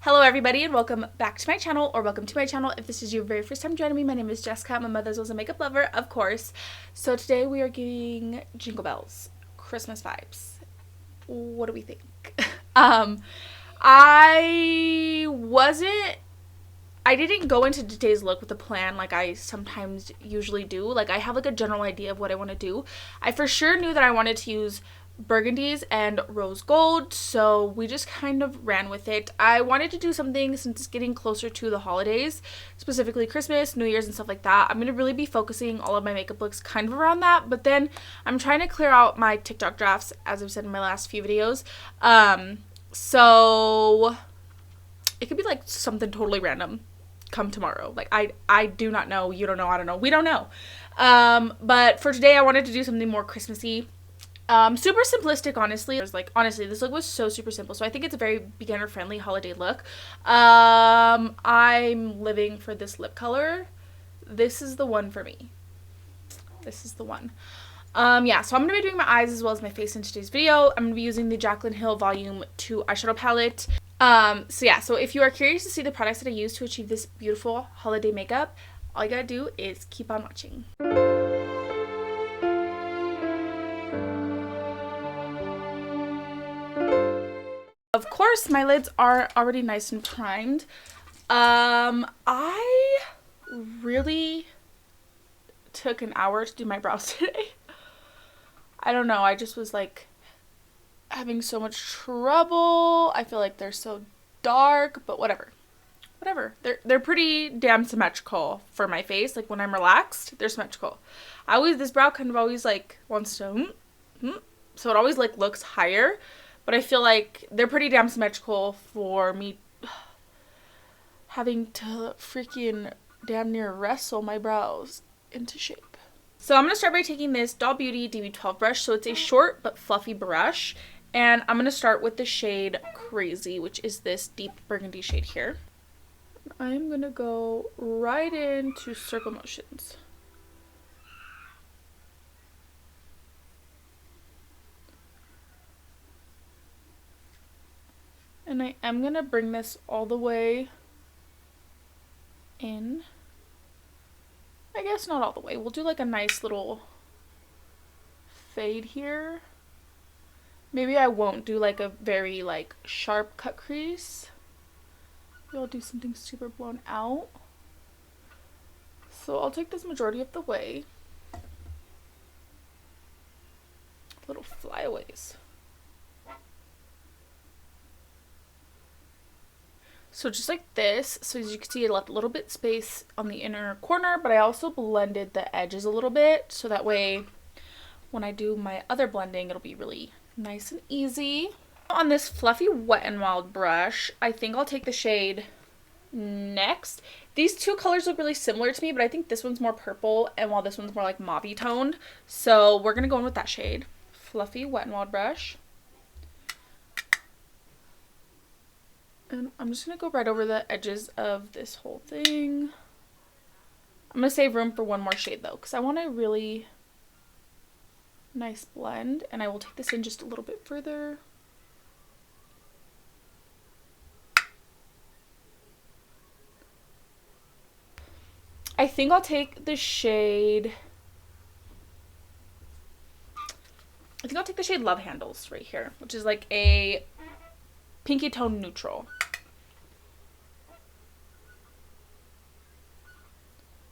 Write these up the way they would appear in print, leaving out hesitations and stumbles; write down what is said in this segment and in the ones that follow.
Hello everybody and welcome back to my channel, or welcome to my channel if this is your very first time joining me. My name is Jessica. My mother's was a makeup lover, of course. So today we are getting Jingle Bells, Christmas vibes. What do we think? I didn't go into today's look with a plan like I sometimes usually do. Like, I have like a general idea of what I want to do. I for sure knew that I wanted to use burgundies and rose gold, so we just kind of ran with it. I wanted to do something since it's getting closer to the holidays, specifically Christmas, New Year's, and stuff like that. I'm going to really be focusing all of my makeup looks kind of around that, but then I'm trying to clear out my TikTok drafts, as I've said in my last few videos. So it could be like something totally random come tomorrow. Like, I do not know, you don't know, I don't know, we don't know. But for today I wanted to do something more Christmassy. Super simplistic, honestly. Honestly, this look was so super simple, so I think it's a very beginner friendly holiday look. I'm living for this lip color. This is the one for me. This is the one. Yeah, so I'm going to be doing my eyes as well as my face in today's video. I'm going to be using the JaclynHill Volume 2 eyeshadow palette. So if you are curious to see the products that I use to achieve this beautiful holiday makeup, all you gotta do is keep on watching. Of course, my lids are already nice and primed. I really took an hour to do my brows today. I don't know, I just was like having so much trouble. I feel like they're so dark, but whatever. They're pretty damn symmetrical for my face. Like, when I'm relaxed, they're symmetrical. This brow kind of always like wants to so it always like looks higher, but I feel like they're pretty damn symmetrical for me having to freaking damn near wrestle my brows into shape. So I'm going to start by taking this Doll Beauty DB12 brush. So it's a short but fluffy brush. And I'm going to start with the shade Crazy, which is this deep burgundy shade here. I'm going to go right into circle motions. And I am going to bring this all the way in. I guess not all the way. We'll do like a nice little fade here. Maybe I won't do like a very like sharp cut crease. Maybe I'll do something super blown out. So I'll take this majority of the way. Little flyaways. So just like this. So as you can see, I left a little bit space on the inner corner, but I also blended the edges a little bit, so that way when I do my other blending, it'll be really nice and easy. On this fluffy Wet n Wild brush, I think I'll take the shade Next. These two colors look really similar to me, but I think this one's more purple, and while this one's more like mauve toned. So we're gonna go in with that shade. Fluffy Wet n Wild brush. And I'm just going to go right over the edges of this whole thing. I'm going to save room for one more shade though, because I want a really nice blend. And I will take this in just a little bit further. I think I'll take the shade... Love Handles right here, which is like a pinky tone neutral.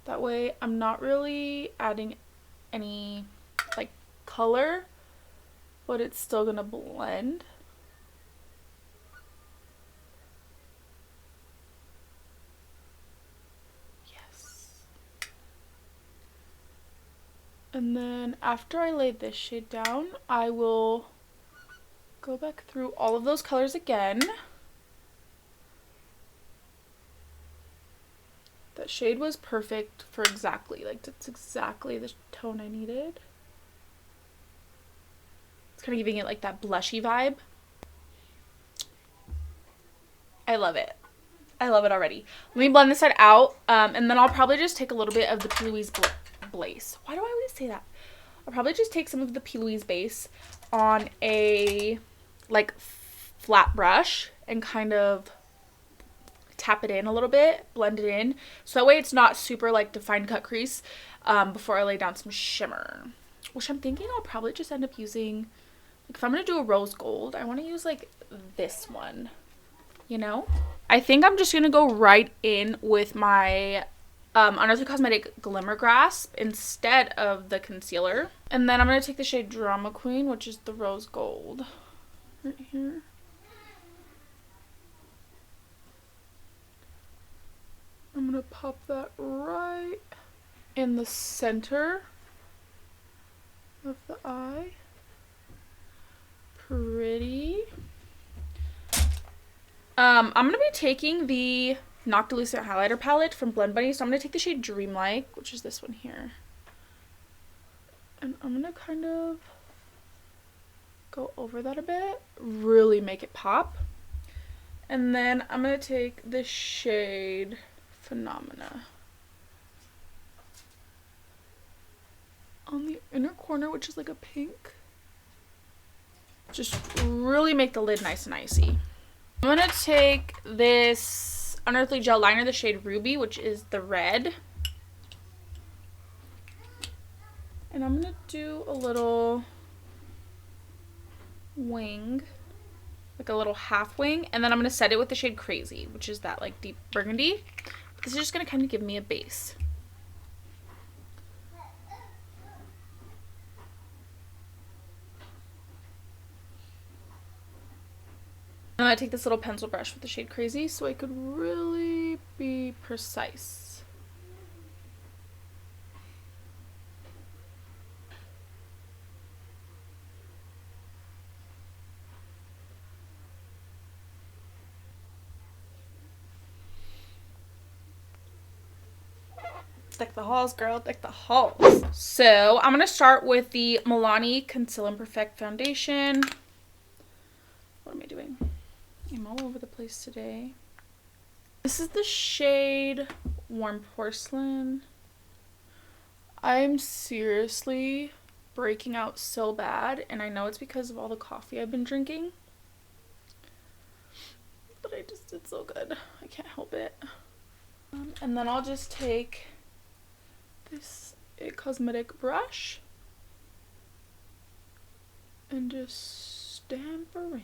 That way I'm not really adding any like color, but it's still gonna blend. Yes. And then after I lay this shade down, I will go back through all of those colors again. That shade was perfect for exactly, like, that's exactly the tone I needed. It's kind of giving it like that blushy vibe. I love it. I love it already. Let me blend this side out, and then I'll probably just take a little bit of the P. Louise base. Why do I always say that? I'll probably just take some of the P. Louise base on a like flat brush and kind of tap it in a little bit, blend it in, so that way it's not super like defined cut crease before I lay down some shimmer, which I'm thinking I'll probably just end up using, like if I'm gonna do a rose gold, I want to use like this one, you know. I think I'm just gonna go right in with my Unearthly Cosmetic Glimmer Grasp instead of the concealer, and then I'm gonna take the shade Drama Queen, which is the rose gold right here. I'm gonna pop that right in the center of the eye. Pretty. I'm gonna be taking the Noctilucent highlighter palette from Blend Bunny, so I'm gonna take the shade Dreamlike, which is this one here, and I'm gonna kind of go over that a bit, really make it pop. And then I'm gonna take the shade Phenomena on the inner corner, which is like a pink. Just really make the lid nice and icy. I'm gonna take this Unearthly gel liner, the shade Ruby, which is the red, and I'm gonna do a little wing, like a little half wing, and then I'm gonna set it with the shade Crazy, which is that like deep burgundy. This is just gonna kind of give me a base. I'm gonna take this little pencil brush with the shade Crazy so I could really be precise. Deck the halls, girl, deck the halls. So I'm gonna start with the Milani Conceal and Perfect Foundation. What am I doing? I'm all over the place today. This is the shade Warm Porcelain. I'm seriously breaking out so bad, and I know it's because of all the coffee I've been drinking. But I just did so good. I can't help it. And then I'll just take this cosmetic brush and just stamp her in.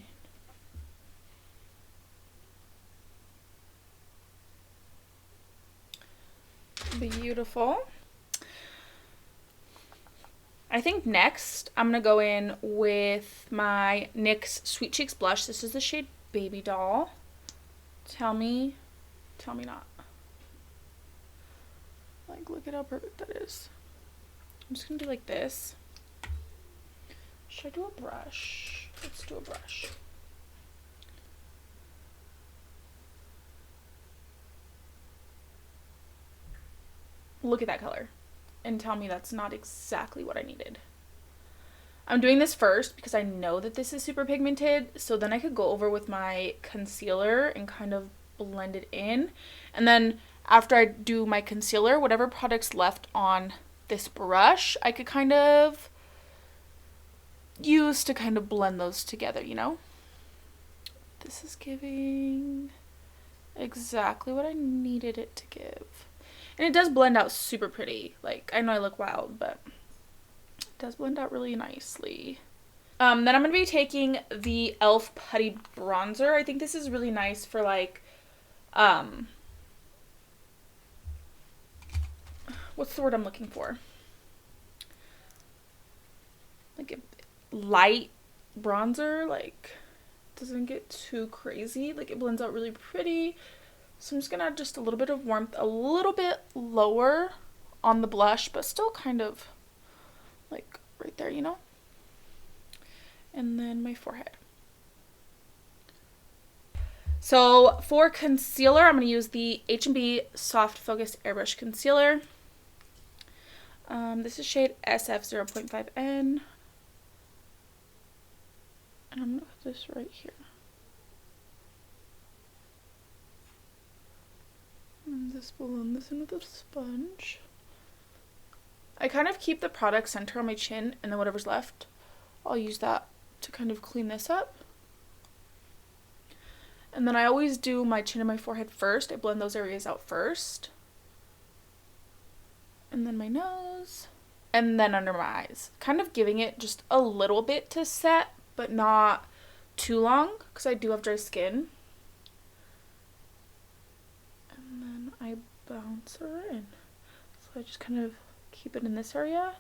Beautiful. I think next I'm gonna go in with my NYX Sweet Cheeks blush. This is the shade Baby Doll. Tell me not. Like, look at how perfect that is. I'm just gonna do like this. Should I do a brush? Let's do a brush. Look at that color and tell me that's not exactly what I needed. I'm doing this first because I know that this is super pigmented, so then I could go over with my concealer and kind of blend it in. And then after I do my concealer, whatever product's left on this brush, I could kind of use to kind of blend those together, you know? This is giving exactly what I needed it to give. And it does blend out super pretty. Like, I know I look wild, but it does blend out really nicely. Then I'm going to be taking the e.l.f. Putty Bronzer. I think this is really nice for, like, what's the word I'm looking for? Like, a light bronzer, like, doesn't get too crazy. Like, it blends out really pretty. So I'm just going to add just a little bit of warmth, a little bit lower on the blush, but still kind of like right there, you know? And then my forehead. So for concealer, I'm going to use the H&B Soft Focus Airbrush Concealer. This is shade SF 0.5N. And I'm going to put this right here. And just blend this in with a sponge. I kind of keep the product center on my chin, and then whatever's left, I'll use that to kind of clean this up. And then I always do my chin and my forehead first. I blend those areas out first. And then my nose. And then under my eyes. Kind of giving it just a little bit to set, but not too long, because I do have dry skin. And then I bounce her in. So I just kind of keep it in this area.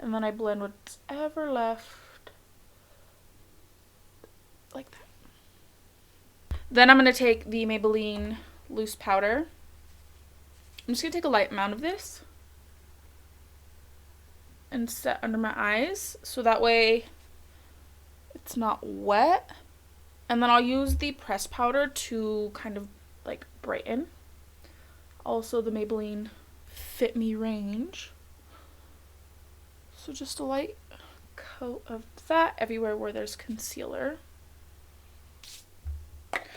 And then I blend what's ever left. Like that. Then I'm going to take the Maybelline loose powder. I'm just going to take a light amount of this and set under my eyes, so that way it's not wet. And then I'll use the pressed powder to kind of like brighten. Also the Maybelline Fit Me range. So just a light coat of that everywhere where there's concealer.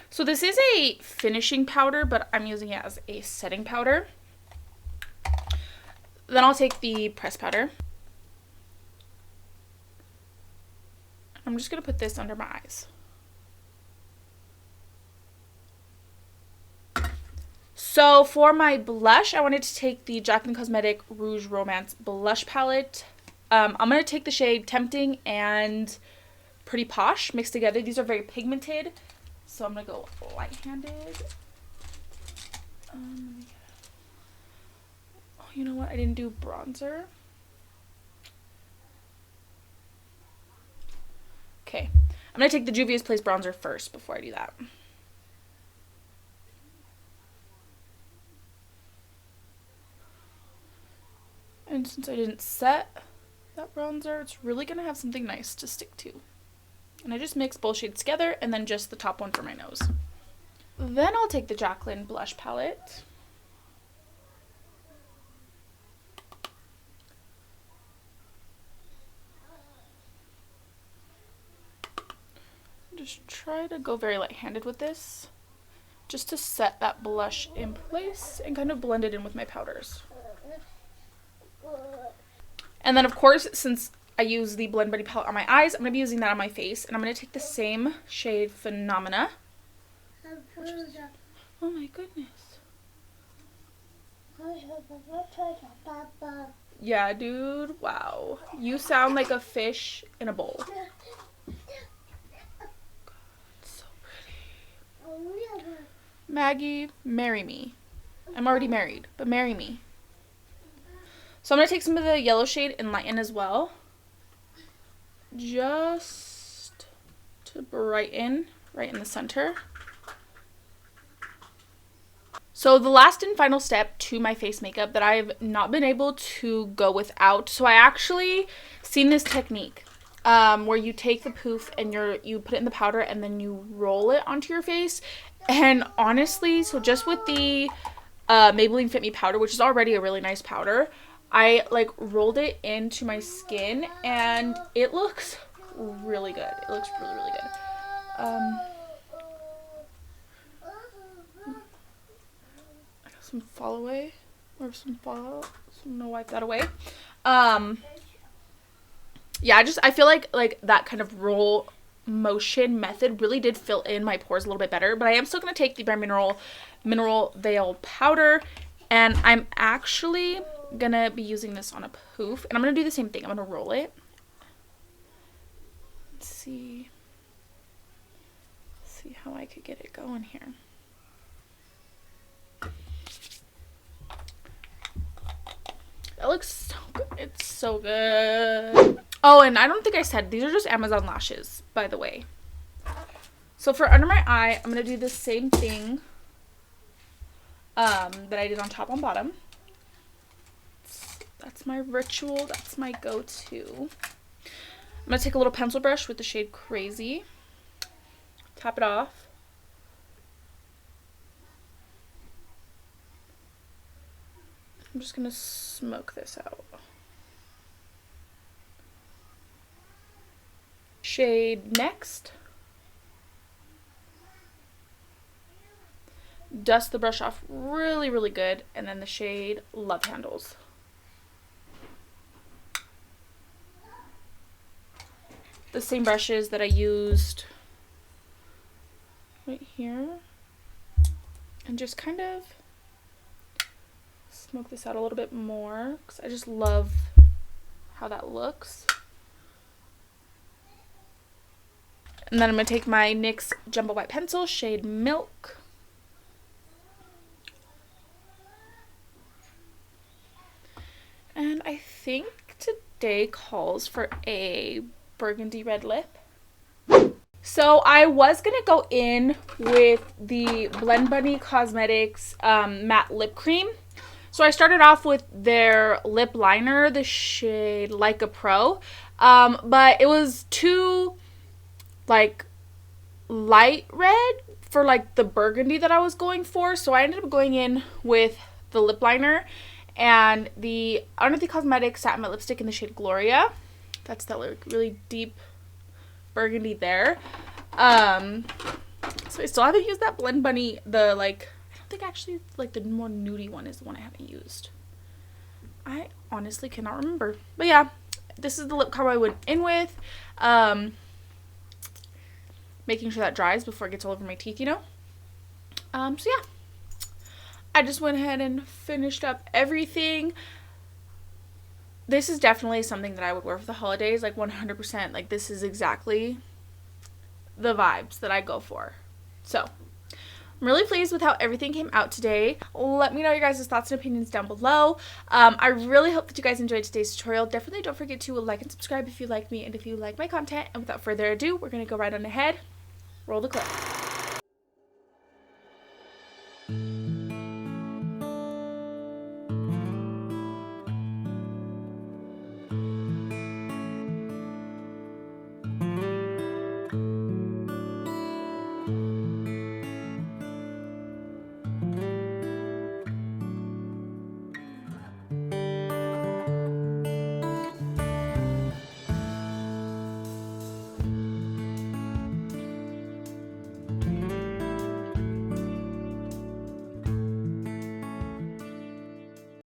So this is a finishing powder, but I'm using it as a setting powder. Then I'll take the pressed powder. I'm just going to put this under my eyes. So for my blush, I wanted to take the Jaclyn Cosmetics Rouge Romance blush palette. I'm going to take the shade Tempting and Pretty Posh mixed together. These are very pigmented, so I'm going to go light-handed. Oh, you know what? I didn't do bronzer. Okay, I'm going to take the Juvia's Place bronzer first before I do that. And since I didn't set that bronzer, it's really going to have something nice to stick to. And I just mix both shades together and then just the top one for my nose. Then I'll take the Jaclyn blush palette. Just try to go very light-handed with this, just to set that blush in place and kind of blend it in with my powders. And then of course, since I use the Blend Buddy palette on my eyes, I'm going to be using that on my face, and I'm going to take the same shade Phenomena. Oh my goodness. Yeah, dude, wow. You sound like a fish in a bowl. Maggie, marry me. I'm already married, but marry me. So I'm going to take some of the yellow shade and lighten as well. Just to brighten right in the center. So the last and final step to my face makeup that I've not been able to go without. So I actually seen this technique. Where you take the poof and you put it in the powder and then you roll it onto your face. And honestly, so just with the Maybelline Fit Me powder, which is already a really nice powder, I like rolled it into my skin and it looks really good. It looks really, really good. I got some fall away or some fall. So I'm gonna wipe that away. Yeah, I feel like that kind of roll motion method really did fill in my pores a little bit better. But I am still going to take the Bare Mineral Veil Powder. And I'm actually going to be using this on a poof. And I'm going to do the same thing. I'm going to roll it. Let's see how I could get it going here. That looks so good. It's so good. Oh, and I don't think I said, these are just Amazon lashes, by the way. So for under my eye, I'm going to do the same thing that I did on top and bottom. That's my ritual. That's my go-to. I'm going to take a little pencil brush with the shade Crazy. Tap it off. I'm just going to smoke this out. Shade Next. Dust the brush off really, really good. And then the shade Love Handles. The same brushes that I used right here. And just kind of smoke this out a little bit more because I just love how that looks. And then I'm going to take my NYX Jumbo White Pencil, shade Milk. And I think today calls for a burgundy red lip. So I was going to go in with the Blend Bunny Cosmetics matte lip cream. So I started off with their lip liner, the shade Like a Pro. But it was too like light red for like the burgundy that I was going for. So I ended up going in with the lip liner and the Unearthly Cosmetics Satin Matte Lipstick in the shade Gloria. That's that like really deep burgundy there. So I still haven't used that Blend Bunny, the like, I don't think actually like the more nudie one is the one I haven't used. I honestly cannot remember. But yeah, this is the lip combo I went in with. Making sure that dries before it gets all over my teeth, you know. So yeah, I just went ahead and finished up everything. This is definitely something that I would wear for the holidays, like 100%. Like this is exactly the vibes that I go for. So I'm really pleased with how everything came out today. Let me know your guys' thoughts and opinions down below. I really hope that you guys enjoyed today's tutorial. Definitely don't forget to like and subscribe if you like me and if you like my content. And without further ado, we're going to go right on ahead. Roll the clip.